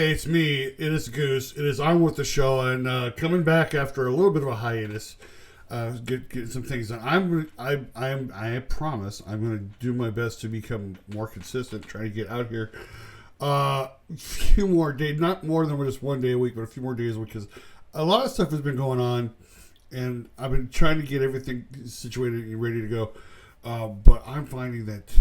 Hey, it's me. It is Goose. It is on with the show, and coming back after a little bit of a hiatus. Get some things done. I promise I'm going to do my best to become more consistent. Trying to get out here a few more days, not more than just one day a week, but a few more days a week, because a lot of stuff has been going on, and I've been trying to get everything situated and ready to go. But I'm finding that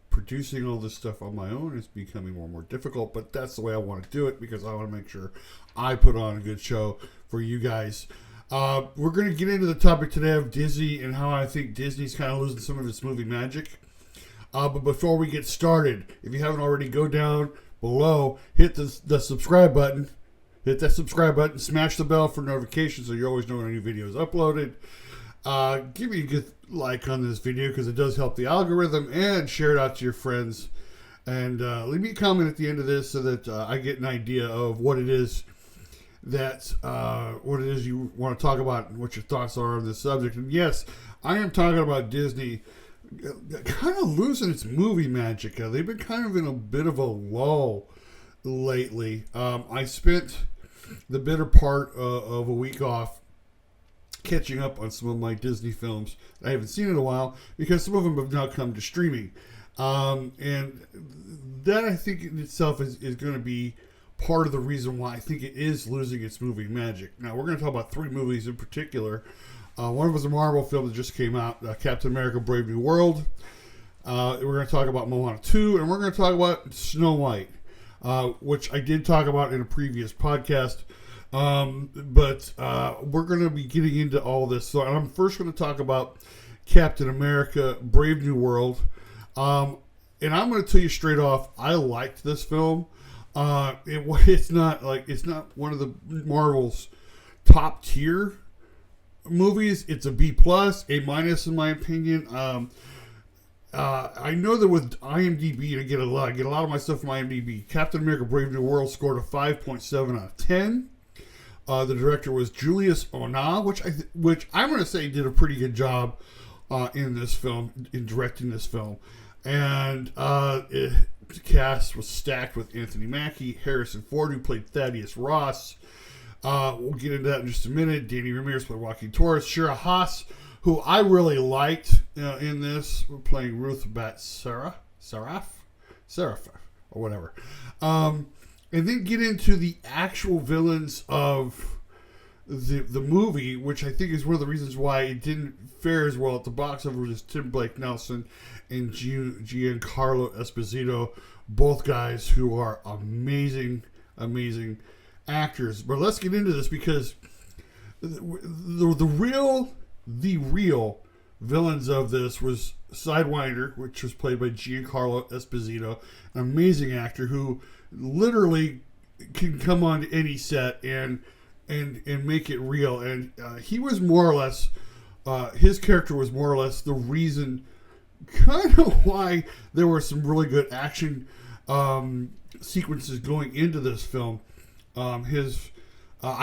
producing all this stuff on my own is becoming more and more difficult, but that's the way I want to do it because I want to make sure I put on a good show for you guys. We're going to get into the topic today of Disney and how I think Disney's kind of losing some of its movie magic. But before we get started, if you haven't already, go down below, hit the subscribe button. Hit that subscribe button, smash the bell for notifications so you always know when a new video is uploaded. Give me a good like on this video because it does help the algorithm, and share it out to your friends. And leave me a comment at the end of this so that I get an idea of what it is you want to talk about and what your thoughts are on this subject. And yes, I am talking about Disney kind of losing its movie magic. They've been kind of in a bit of a lull lately. I spent the better part of a week off catching up on some of my Disney films I haven't seen in a while because some of them have now come to streaming. And that, I think, in itself is going to be part of the reason why I think it is losing its movie magic. Now, we're going to talk about three movies in particular. One of them is a Marvel film that just came out, Captain America Brave New World. We're going to talk about Moana 2, and we're going to talk about Snow White, which I did talk about in a previous podcast. But we're going to be getting into all this. So I'm first going to talk about Captain America Brave New World. And I'm going to tell you straight off, I liked this film. It's not one of the Marvel's top tier movies. It's a B+, A- in my opinion. I know that with IMDb, and I get a lot of my stuff from IMDb. Captain America Brave New World scored a 5.7 out of 10. The director was Julius Onah, which I'm going to say did a pretty good job in this film, in directing this film. And the cast was stacked with Anthony Mackie, Harrison Ford, who played Thaddeus Ross. We'll get into that in just a minute. Danny Ramirez played Joaquin Torres. Shira Haas, who I really liked in this, playing Ruth Bat Saraf, or whatever. And then get into the actual villains of the movie, which I think is one of the reasons why it didn't fare as well at the box office as Tim Blake Nelson and Giancarlo Esposito, both guys who are amazing, amazing actors. But let's get into this because the real villains of this was Sidewinder, which was played by Giancarlo Esposito, an amazing actor who literally can come on to any set and make it real. And he was more or less, his character was more or less the reason kind of why there were some really good action sequences going into this film. I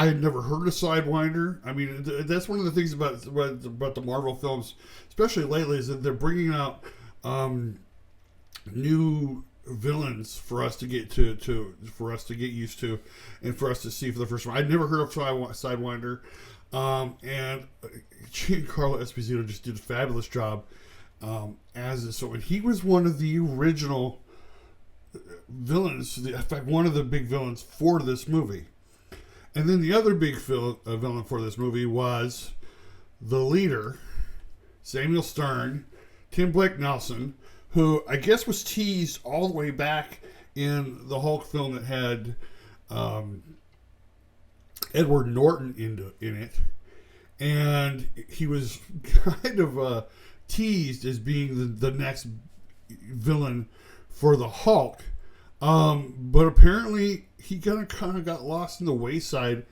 had never heard of Sidewinder. I mean, that's one of the things about the Marvel films, especially lately, is that they're bringing out new villains for us to get for us to get used to, and for us to see for the first time. I'd never heard of Sidewinder, and Giancarlo Esposito just did a fabulous job as this. So, and he was one of the original villains. In fact, one of the big villains for this movie. And then the other big villain for this movie was the leader, Samuel Stern, Tim Blake Nelson, who I guess was teased all the way back in the Hulk film that had Edward Norton in it. And he was kind of teased as being the next villain for the Hulk. But apparently he kind of got lost in the wayside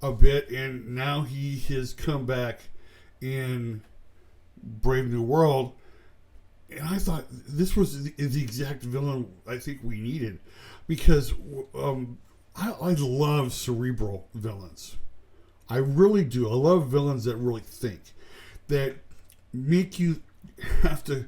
a bit, and now he has come back in Brave New World. And I thought this was the exact villain I think we needed, because I love cerebral villains. I really do. I love villains that really think, that make you have to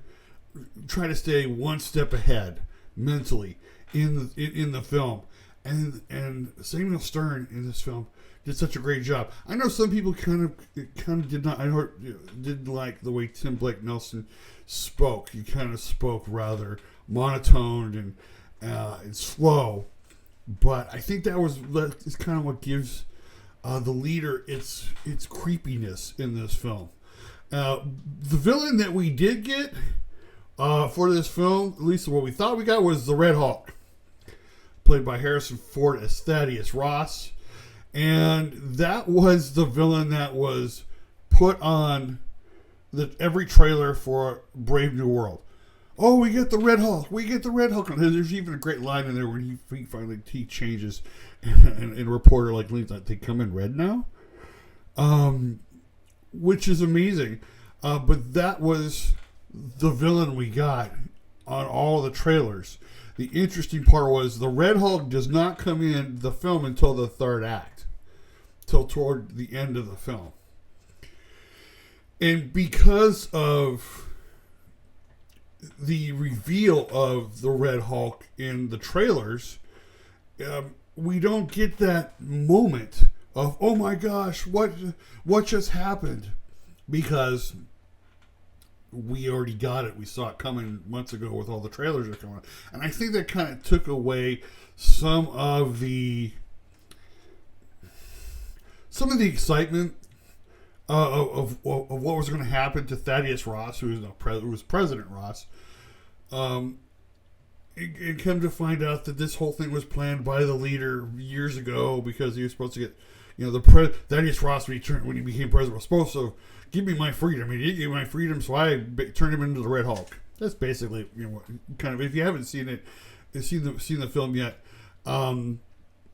try to stay one step ahead mentally in the film. and Samuel Stern in this film did such a great job. I know some people kind of did not. I heard didn't like the way Tim Blake Nelson spoke. He kind of spoke rather monotoned and slow. But I think that is kind of what gives the leader its creepiness in this film. The villain that we did get for this film, at least what we thought we got, was the Red Hulk, played by Harrison Ford as Thaddeus Ross. And that was the villain that was put on every trailer for Brave New World. Oh, we get the Red Hulk. We get the Red Hulk. And there's even a great line in there where he finally changes, and a reporter like leans like, they come in red now, which is amazing. But that was the villain we got on all the trailers. The interesting part was the Red Hulk does not come in the film until the third act, till toward the end of the film. And because of the reveal of the Red Hulk in the trailers, we don't get that moment of, oh my gosh, what just happened? Because we already got it. We saw it coming months ago with all the trailers that are coming out. And I think that kind of took away some of the excitement of what was going to happen to Thaddeus Ross, who was President Ross. And come to find out that this whole thing was planned by the leader years ago, because he was supposed to get, Thaddeus Ross, when he became president, was supposed to give me my freedom. He didn't give me my freedom, so I turned him into the Red Hulk. That's basically, kind of, if you haven't seen it, seen the film yet,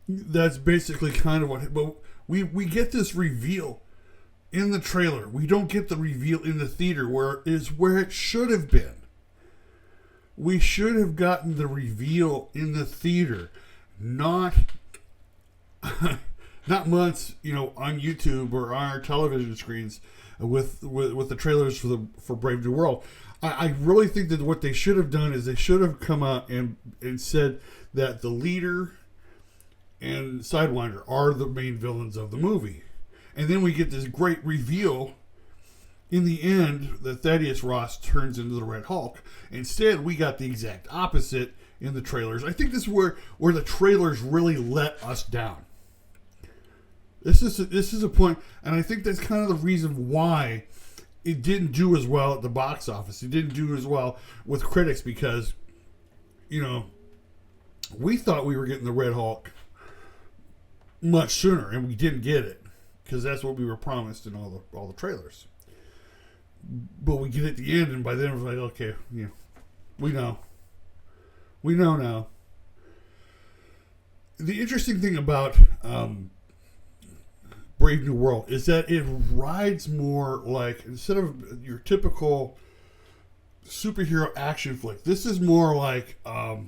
that's basically kind of what. But we get this reveal in the trailer. We don't get the reveal in the theater, where it should have been. We should have gotten the reveal in the theater, not months, on YouTube or on our television screens with the trailers for Brave New World. I really think that what they should have done is they should have come out and said that the leader and Sidewinder are the main villains of the movie. And then we get this great reveal in the end that Thaddeus Ross turns into the Red Hulk. Instead, we got the exact opposite in the trailers. I think this is where the trailers really let us down. This is a point, and I think that's kind of the reason why it didn't do as well at the box office. It didn't do as well with critics because, we thought we were getting the Red Hulk much sooner, and we didn't get it because that's what we were promised in all the trailers. But we get at the end, and by then it was like, okay, we know now. The interesting thing about Brave New World is that it rides more like, instead of your typical superhero action flick, this is more like a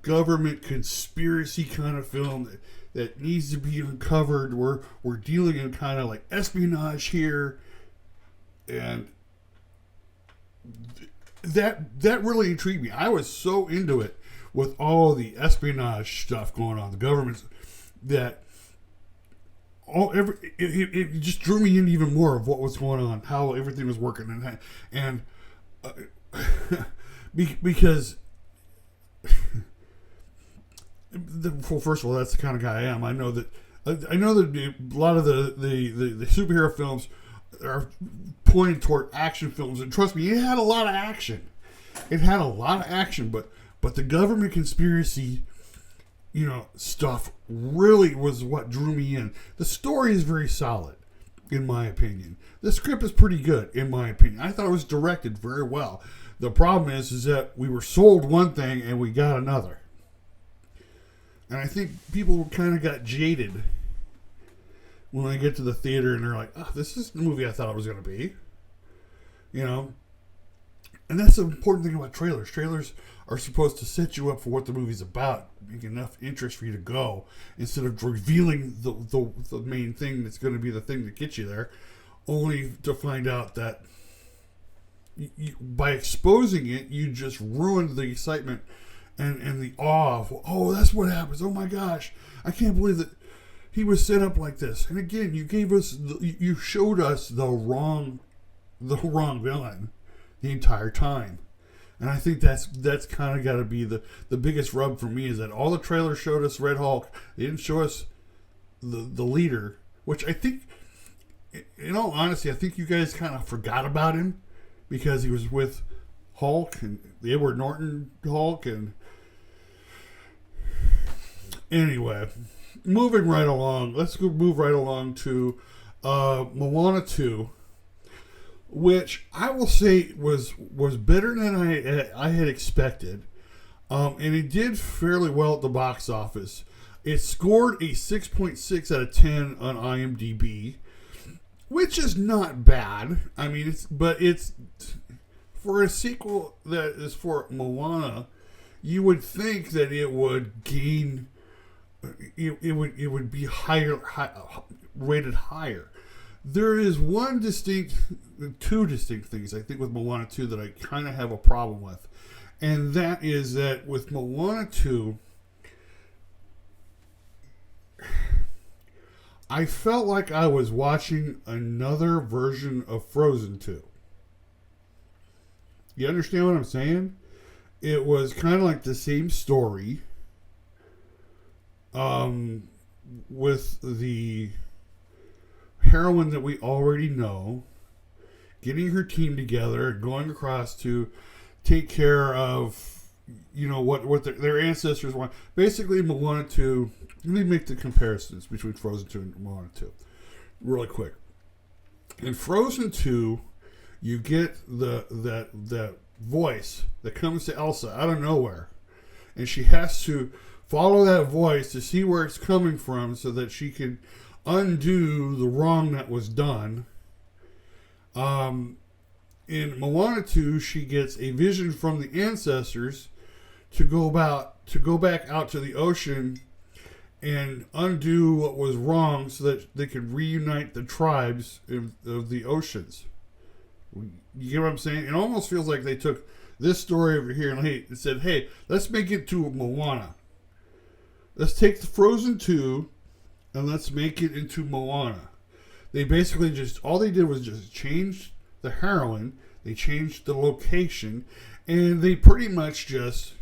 government conspiracy kind of film that needs to be uncovered. We're dealing in kind of like espionage here, and that really intrigued me. I was so into it with all the espionage stuff going on, the government, that it just drew me in even more of what was going on, how everything was working, and because first of all, that's the kind of guy I am. I know that a lot of the superhero films are pointed toward action films, and trust me, it had a lot of action. But the government conspiracy, stuff really was what drew me in. The story is very solid, in my opinion. The script is pretty good, in my opinion. I thought it was directed very well. The problem is that we were sold one thing and we got another. And I think people kind of got jaded when they get to the theater and they're like, oh, this is the movie I thought it was going to be. And that's the important thing about trailers. Trailers are supposed to set you up for what the movie's about, make enough interest for you to go, instead of revealing the main thing that's going to be the thing that gets you there, only to find out that by exposing it, you just ruined the excitement and the awe of, oh, that's what happens. Oh my gosh, I can't believe that he was set up like this. And again, you showed us the wrong villain the entire time. And I think that's kind of got to be the biggest rub for me, is that all the trailers showed us Red Hulk. They didn't show us the leader, which I think, in all honesty, I think you guys kind of forgot about him because he was with Hulk and the Edward Norton Hulk. And anyway, moving right along, let's move right along to Moana 2, which I will say was better than I had expected, and it did fairly well at the box office. It scored a 6.6 out of 10 on IMDb, which is not bad. I mean, it's for a sequel that is for Moana, you would think that it would gain, it would be rated higher. There is two distinct things I think with Moana 2 that I kind of have a problem with. And that is that with Moana 2, I felt like I was watching another version of Frozen 2. You understand what I'm saying? It was kind of like the same story, with the heroine that we already know, getting her team together, going across to take care of, what their ancestors want. Basically, Moana 2, let me make the comparisons between Frozen 2 and Moana 2 really quick. In Frozen 2, you get that voice that comes to Elsa out of nowhere, and she has to follow that voice to see where it's coming from so that she can undo the wrong that was done. In Moana 2, she gets a vision from the ancestors to go back out to the ocean and undo what was wrong so that they could reunite the tribes of the oceans. You get what I'm saying? It almost feels like they took this story over here and said, hey, let's make it to Moana. Let's take the Frozen 2 and let's make it into Moana. They basically all they did was just change the heroine, they changed the location, and they pretty much just,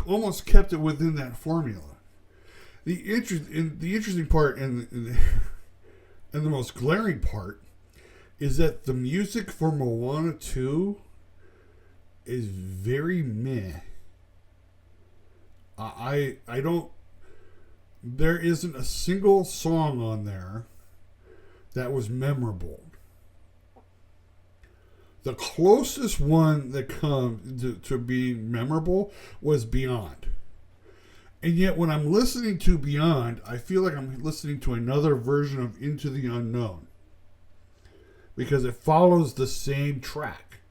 almost kept it within that formula. The interesting part and the most glaring part is that the music for Moana 2 is very meh. I don't. There isn't a single song on there that was memorable. The closest one that comes to being memorable was Beyond. And yet when I'm listening to Beyond, I feel like I'm listening to another version of Into the Unknown. Because it follows the same track.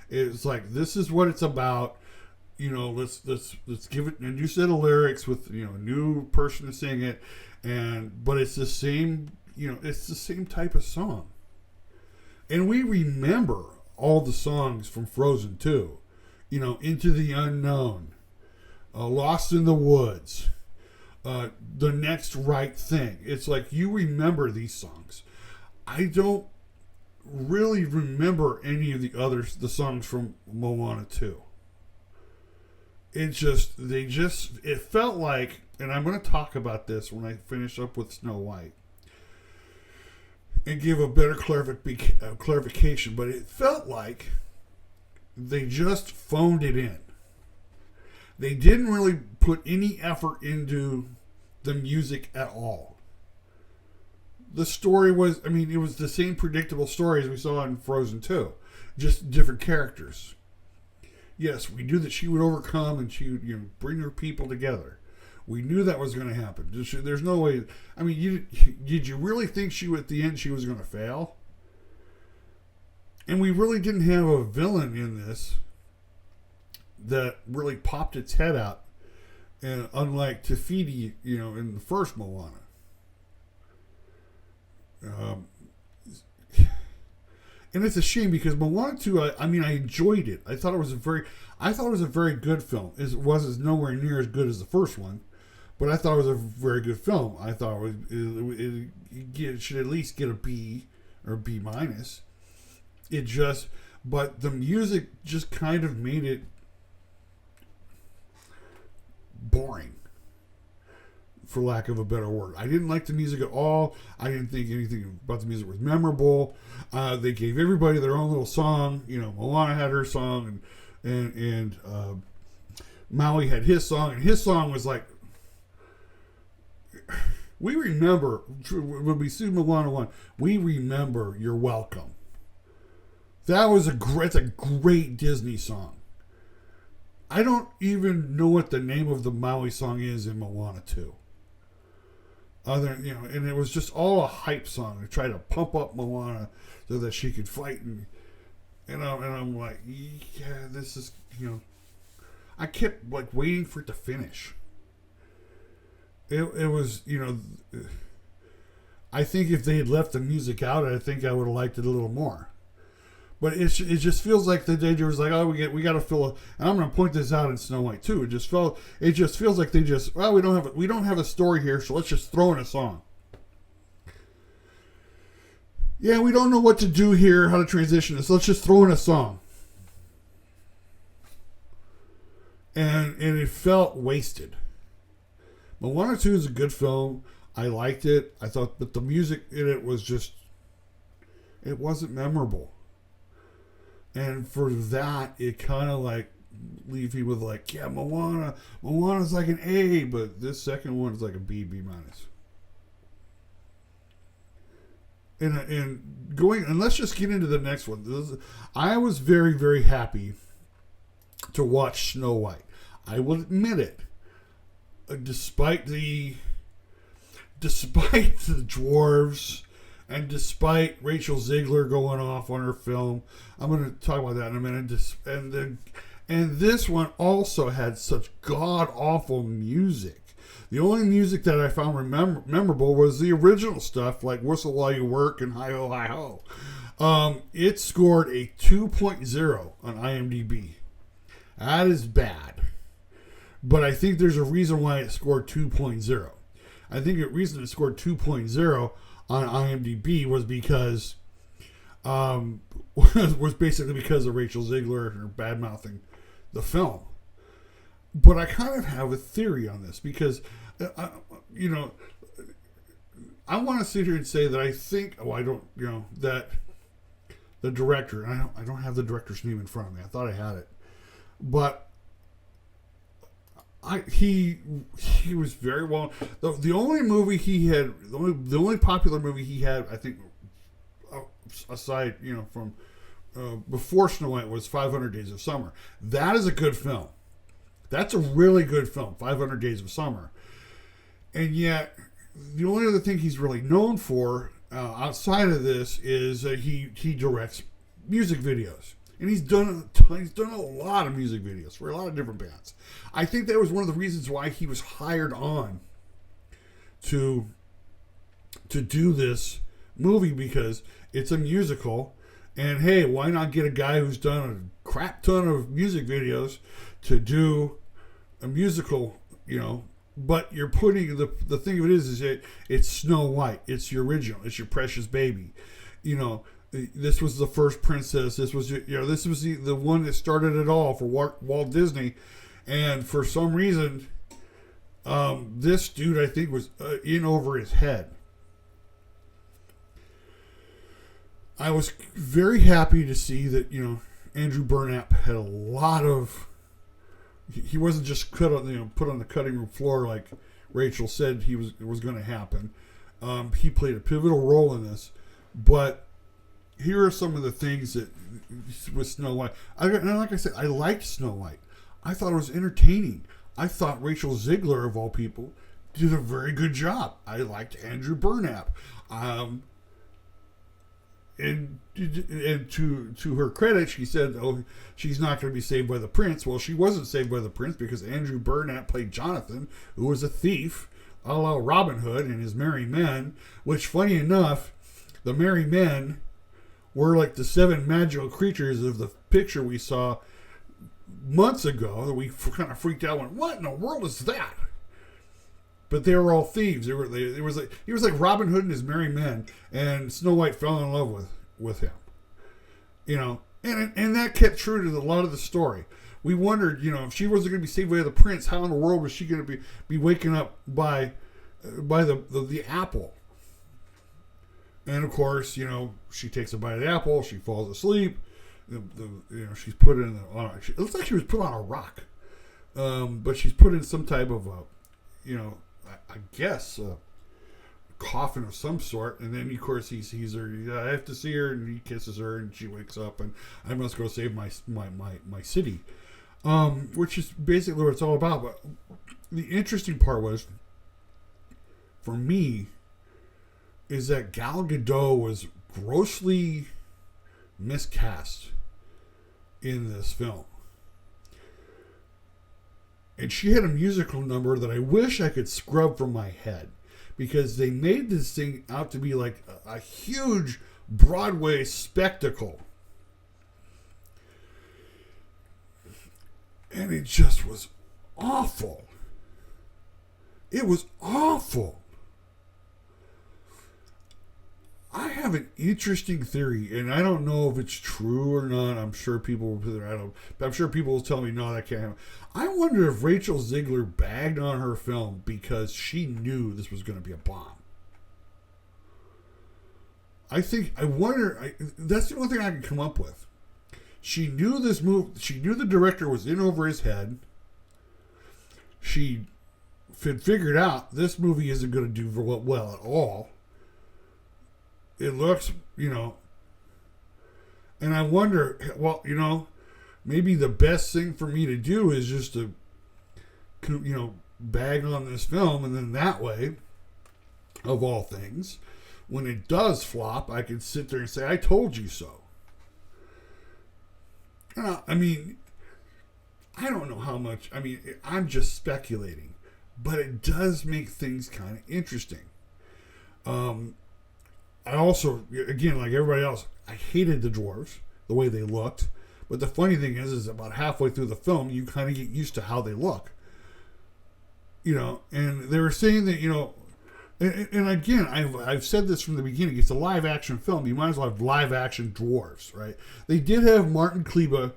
It's like, this is what it's about. Let's give it a new set of lyrics with, a new person to sing it. But it's the same, it's the same type of song. And we remember all the songs from Frozen 2. Into the Unknown. Lost in the Woods. The Next Right Thing. It's like you remember these songs. I don't really remember any of the songs from Moana 2. It felt like, and I'm going to talk about this when I finish up with Snow White and give a better clarification, but it felt like they just phoned it in. They didn't really put any effort into the music at all. The story was, it was the same predictable story as we saw in Frozen 2, just different characters. Yes, we knew that she would overcome and she would bring her people together. We knew that was going to happen. There's no way. Did you really think at the end she was going to fail? And we really didn't have a villain in this that really popped its head out, and unlike Te Fiti, in the first and it's a shame because Moana 2, I mean, I enjoyed it. I thought it was a very good film. It was nowhere near as good as the first one, but I thought it was a very good film. I thought it should at least get a B or B minus. But the music just kind of made it boring, for lack of a better word. I didn't like the music at all. I didn't think anything about the music was memorable. They gave everybody their own little song. You know, Moana had her song, and Maui had his song, and his song was like, we remember, when we see Moana 1, we remember You're Welcome. That's a great Disney song. I don't even know what the name of the Maui song is in Moana 2. And it was just all a hype song to try to pump up Moana so that she could fight. And I'm like, yeah, this is, I kept like waiting for it to finish. It was, I think if they had left the music out, I think I would have liked it a little more. But it just feels like the day was like, oh, we got to fill and I'm going to point this out in Snow White too. It just feels like they just, well, we don't have a story here, so let's just throw in a song. Yeah, we don't know what to do here, how to transition this. Let's just throw in a song. And it felt wasted. Moana 2 is a good film. I liked it. I thought, but the music in it was just, it wasn't memorable. And for that, it kind of like leave you with like, yeah, Moana's like an A, but this second one is like a B minus. And let's just get into the next one. I was very, very happy to watch Snow White. I will admit it. Despite the dwarves, and despite Rachel Ziegler going off on her film, I'm going to talk about that in a minute. And this one also had such god awful music. The only music that I found memorable was the original stuff, like Whistle While You Work and Hi Ho Hi Ho. It scored a 2.0 on IMDb. That is bad. But I think there's a reason why it scored 2.0. I think the reason it scored 2.0 on IMDb was because was basically because of Rachel Ziegler and her bad mouthing the film. But I kind of have a theory on this because I want to sit here and say that I think that the director, and I don't have the director's name in front of me. I thought I had it, but he was very well. The only movie he had, the only popular movie he had, I think, aside from before Snow White, was 500 Days of Summer. That is a good film. That's a really good film, 500 Days of Summer. And yet, the only other thing he's really known for outside of this is he directs music videos. And he's done a lot of music videos for a lot of different bands. I think that was one of the reasons why he was hired on to do this movie, because it's a musical. And hey, why not get a guy who's done a crap ton of music videos to do a musical, But you're putting the thing of it is it's Snow White. It's your original. It's your precious baby. This was the first princess. This was the one that started it all for Walt Disney, and for some reason, this dude, I think, was in over his head. I was very happy to see that Andrew Burnap had a lot of. He wasn't just put on the cutting room floor like Rachel said it was going to happen. He played a pivotal role in this, but. Here are some of the things that with Snow White. Like I said, I liked Snow White. I thought it was entertaining. I thought Rachel Ziegler, of all people, did a very good job. I liked Andrew Burnap. And to her credit, she said, "Oh, she's not going to be saved by the prince." Well, she wasn't saved by the prince because Andrew Burnap played Jonathan, who was a thief, a la Robin Hood and his merry men. Which, funny enough, the merry men were like the 7 magical creatures of the picture we saw months ago that we kind of freaked out. Went, what in the world is that? But they were all thieves. It was like he was like Robin Hood and his merry men, and Snow White fell in love with him. You know, and that kept true to a lot of the story. We wondered, you know, if she wasn't going to be saved by the prince, how in the world was she going to be waking up by the apple? And of course, you know, she takes a bite of the apple, she falls asleep. She's put in it looks like she was put on a rock, but she's put in some type of I guess a coffin of some sort. And then of course he sees her. I have to see her, and he kisses her, and she wakes up, and I must go save my city, which is basically what it's all about. But the interesting part was, for me, is that Gal Gadot was grossly miscast in this film. And she had a musical number that I wish I could scrub from my head, because they made this thing out to be like a huge Broadway spectacle. And it just was awful. It was awful. I have an interesting theory, and I don't know if it's true or not. I'm sure people will tell me no, that can't happen. I wonder if Rachel Ziegler bagged on her film because she knew this was going to be a bomb. That's the only thing I can come up with. She knew this move. She knew the director was in over his head. She had figured out this movie isn't going to do well at all. It looks, and I wonder, maybe the best thing for me to do is just to, bag on this film, and then that way, of all things, when it does flop, I can sit there and say, I told you so. I don't know how much, I'm just speculating, but it does make things kind of interesting. I also, again, like everybody else, I hated the dwarves, the way they looked. But the funny thing is about halfway through the film, you kind of get used to how they look. And they were saying that, and again, I've said this from the beginning, it's a live action film. You might as well have live action dwarves, right? They did have Martin Kleba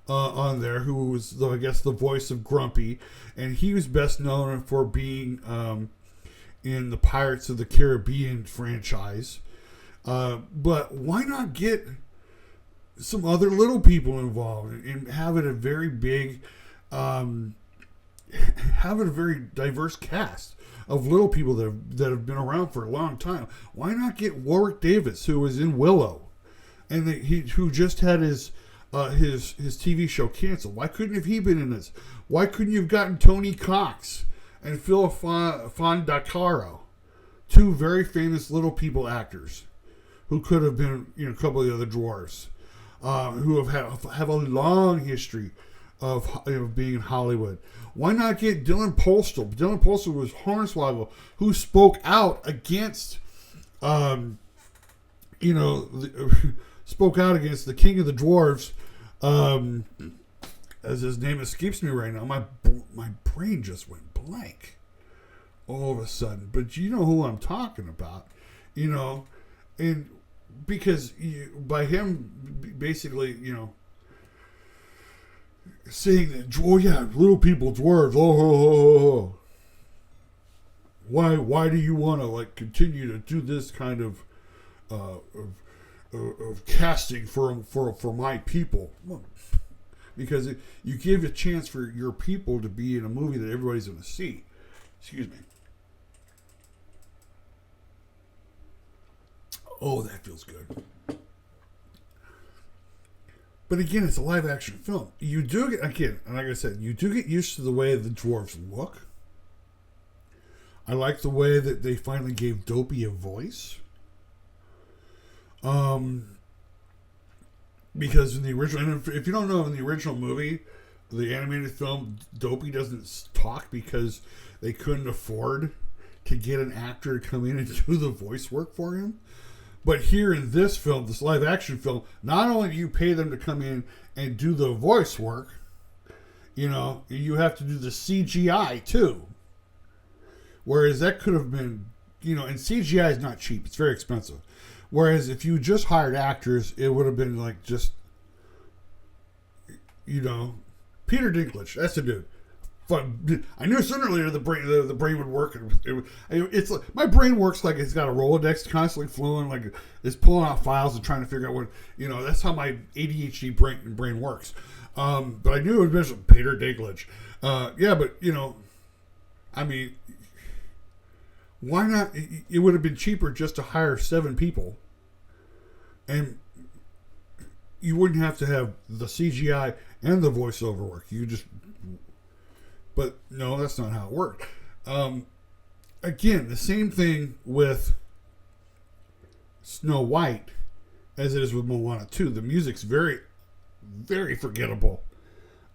on there, who was, the voice of Grumpy. And he was best known for being in the Pirates of the Caribbean franchise. But why not get some other little people involved and have it a very big, have it a very diverse cast of little people that have been around for a long time? Why not get Warwick Davis, who was in Willow, and who just had his TV show canceled? Why couldn't have he been in this? Why couldn't you have gotten Tony Cox and Phil Fondacaro, two very famous little people actors, who could have been, a couple of the other dwarves, who have a long history of being in Hollywood. Why not get Dylan Postal? Dylan Postal was Hornswoggle, who spoke out against, spoke out against the King of the Dwarves, as his name escapes me right now. My brain just went blank all of a sudden. But you know who I'm talking about, and because by him basically, saying that, little people, dwarves, why do you want to continue to do this kind of casting for my people? Well, because you give a chance for your people to be in a movie that everybody's going to see. Excuse me. Oh, that feels good. But again, it's a live action film. You do get, again, like I said, you do get used to the way the dwarves look. I like the way that they finally gave Dopey a voice. Because in the original, and if you don't know, in the original movie, the animated film, Dopey doesn't talk because they couldn't afford to get an actor to come in and do the voice work for him. But here in this film, this live action film, not only do you pay them to come in and do the voice work, you have to do the CGI too. Whereas that could have been, and CGI is not cheap. It's very expensive. Whereas if you just hired actors, it would have been like just, Peter Dinklage. That's the dude. I knew sooner or later the brain would work. It's like, my brain works like it's got a Rolodex constantly flowing, like it's pulling out files and trying to figure out what, that's how my ADHD brain works. But I knew it was Peter Dinklage. Yeah, but I mean, why not? It would have been cheaper just to hire 7 people, and you wouldn't have to have the CGI and the voiceover work. But no, that's not how it worked. Again, the same thing with Snow White as it is with Moana 2. The music's very, very forgettable.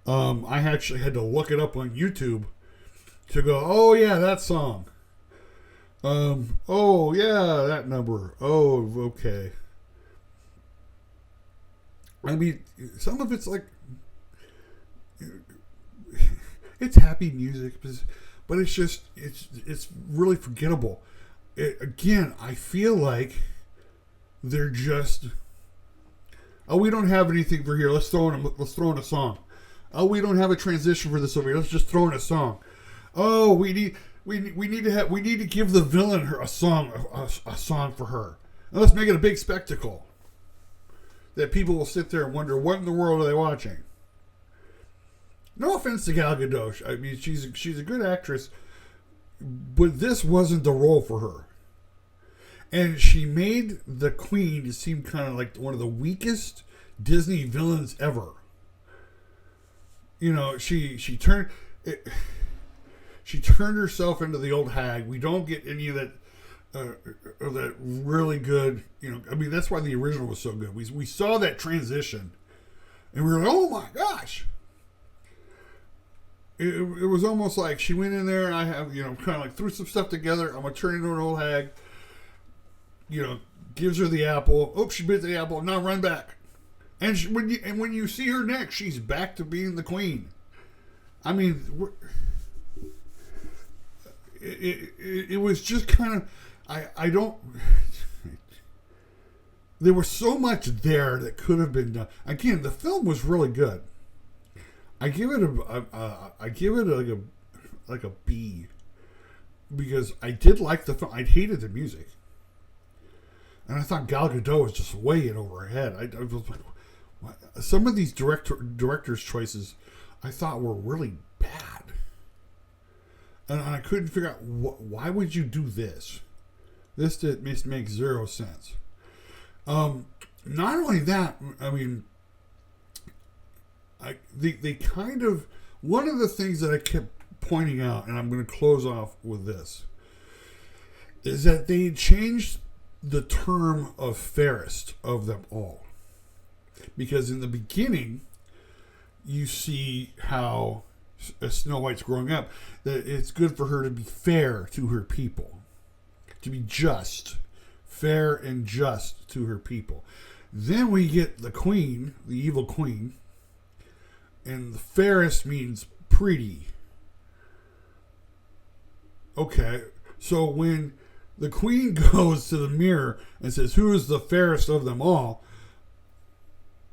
I actually had to look it up on YouTube to go, oh yeah, that song. Oh yeah, that number. Oh, okay. I mean, some of it's like, it's happy music, but it's just, it's really forgettable. Again, I feel like they're just, oh, we don't have anything for here. Let's throw in a song. Oh, we don't have a transition for this over here. Let's just throw in a song. Oh, we need to give the villain a song for her. And let's make it a big spectacle that people will sit there and wonder, what in the world are they watching? No offense to Gal Gadot. I mean, she's a good actress, but this wasn't the role for her. And she made the Queen seem kind of like one of the weakest Disney villains ever. She turned herself into the old hag. We don't get any of that that really good. I mean, that's why the original was so good. We saw that transition, and we were like, oh my gosh. It was almost like she went in there and I have, kind of like threw some stuff together. I'm going to turn into an old hag. Gives her the apple. Oops, she bit the apple. Now run back. And when you see her next, she's back to being the Queen. I mean, it was just kind of, I don't, there was so much there that could have been done. Again, the film was really good. I give it like a B, because I did like the film. I hated the music, and I thought Gal Gadot was just way in over her head. I was like, what? Some of these directors' choices I thought were really bad, and I couldn't figure out why would you do this. This makes zero sense. Not only that, I mean. They kind of, one of the things that I kept pointing out, and I'm going to close off with this, is that they changed the term of fairest of them all. Because in the beginning, you see how as Snow White's growing up, that it's good for her to be fair to her people, to be just, fair and just to her people. Then we get the Queen, the evil Queen. And the fairest means pretty. Okay, so when the Queen goes to the mirror and says, who is the fairest of them all?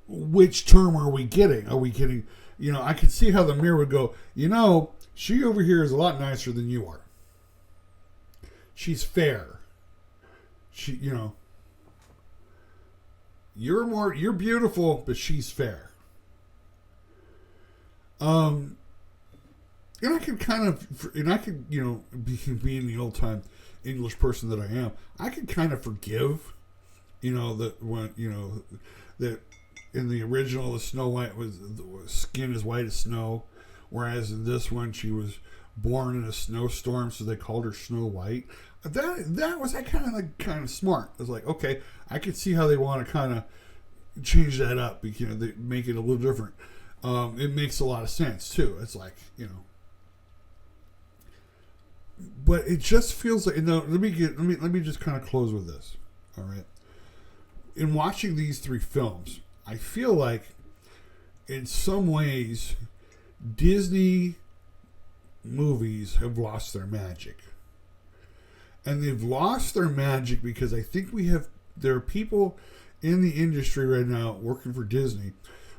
Which term are we getting? Are we getting, I could see how the mirror would go, she over here is a lot nicer than you are. She's fair. You're beautiful, but she's fair. And I could being the old time English person that I am, I could kind of forgive, that when, that in the original, the Snow White was skin as white as snow, whereas in this one, she was born in a snowstorm, so they called her Snow White. That was kind of smart. It was like, okay, I could see how they want to kind of change that up, because they make it a little different. It makes a lot of sense too. It's like, but it just feels like, let me just kind of close with this. All right. in watching these three films, I feel like in some ways Disney movies have lost their magic. And they've lost their magic because I think there are people in the industry right now working for Disney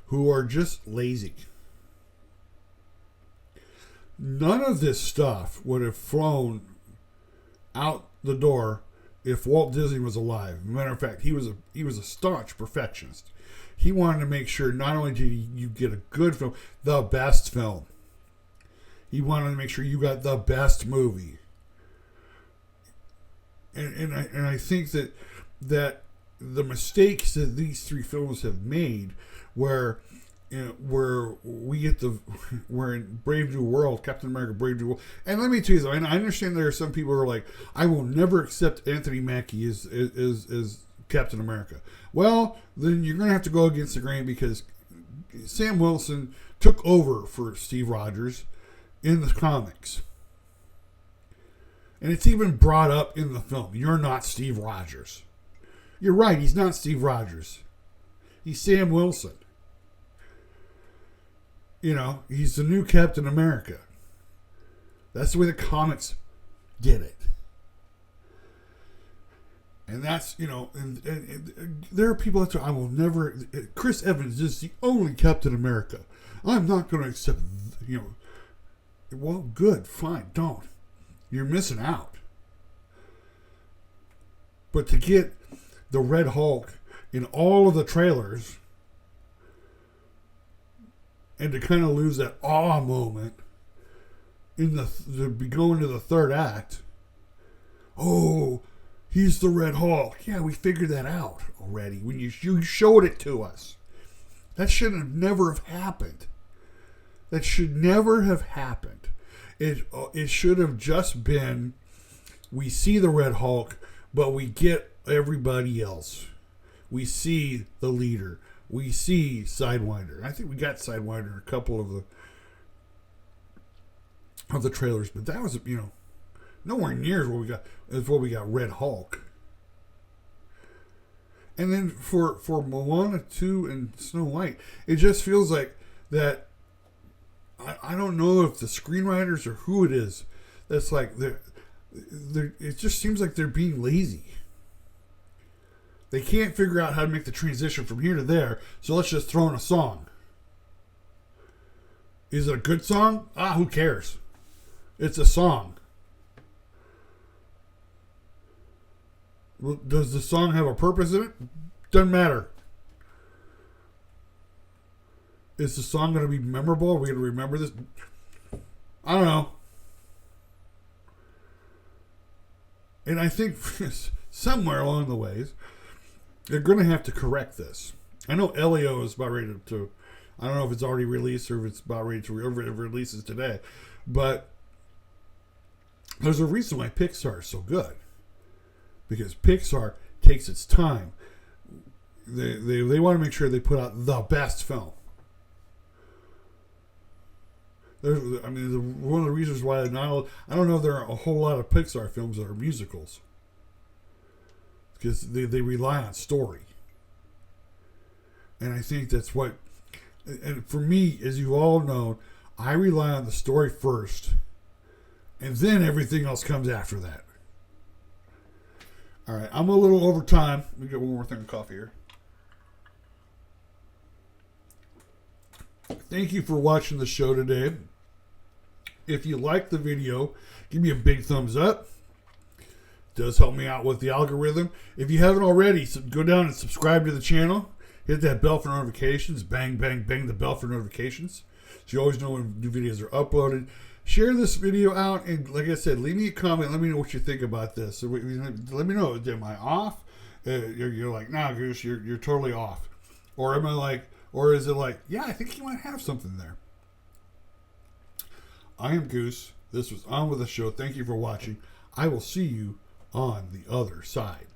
who are just lazy. None of this stuff would have flown out the door if Walt Disney was alive. Matter of fact, he was a staunch perfectionist. He wanted to make sure not only did you get a good film, the best film. He wanted to make sure you got the best movie. And I think that the mistakes that these three films have made, where we're in Brave New World, Captain America, Brave New World, and let me tell you, I understand there are some people who are like, I will never accept Anthony Mackie as Captain America. Well, then you're going to have to go against the grain because Sam Wilson took over for Steve Rogers in the comics. And it's even brought up in the film. You're not Steve Rogers. You're right, he's not Steve Rogers. He's Sam Wilson. You know, he's the new Captain America. That's the way the comics did it. And that's, you know, and there are people that say, I will never, Chris Evans is the only Captain America. I'm not going to accept, you know, well, good, fine, don't. You're missing out. But to get the Red Hulk in all of the trailers and to kind of lose that awe moment in to be going to the third act. Oh, he's the Red Hulk. Yeah, we figured that out already when you showed it to us. That should have never have happened. That should never have happened. It should have just been, we see the Red Hulk, but we get everybody else. We see the leader. We see Sidewinder. I think we got Sidewinder in a couple of the trailers, but that was, you know, nowhere near what we got Red Hulk. And then for Moana 2 and Snow White, it just feels like that. I don't know if the screenwriters or who it is that's like it just seems like they're being lazy. They can't figure out how to make the transition from here to there, so let's just throw in a song. Is it a good song? Who cares? It's a song. Does the song have a purpose in it? Doesn't matter. Is the song going to be memorable? Are we going to remember this? I don't know. And I think somewhere along the ways, they're going to have to correct this. I know Elio is about ready to I don't know if it's already released or if it's about ready to releases today. But there's a reason why Pixar is so good. Because Pixar takes its time. They want to make sure they put out the best film. One of the reasons why I don't know if there are a whole lot of Pixar films that are musicals. Because they rely on story. And I think that's what, and for me, as you all know, I rely on the story first. And then everything else comes after that. All right, I'm a little over time. Let me get one more thing of coffee here. Thank you for watching the show today. If you like the video, give me a big thumbs up. It does help me out with the algorithm. If you haven't already, go down and subscribe to the channel. Hit that bell for notifications. Bang, bang, bang the bell for notifications. So you always know when new videos are uploaded. Share this video out, and like I said, leave me a comment. Let me know what you think about this. So let me know, am I off? You're like, nah, Goose, you're totally off. Or am I like, or is it like, yeah, I think you might have something there. I am Goose. This was On With The Show. Thank you for watching. I will see you on the other side.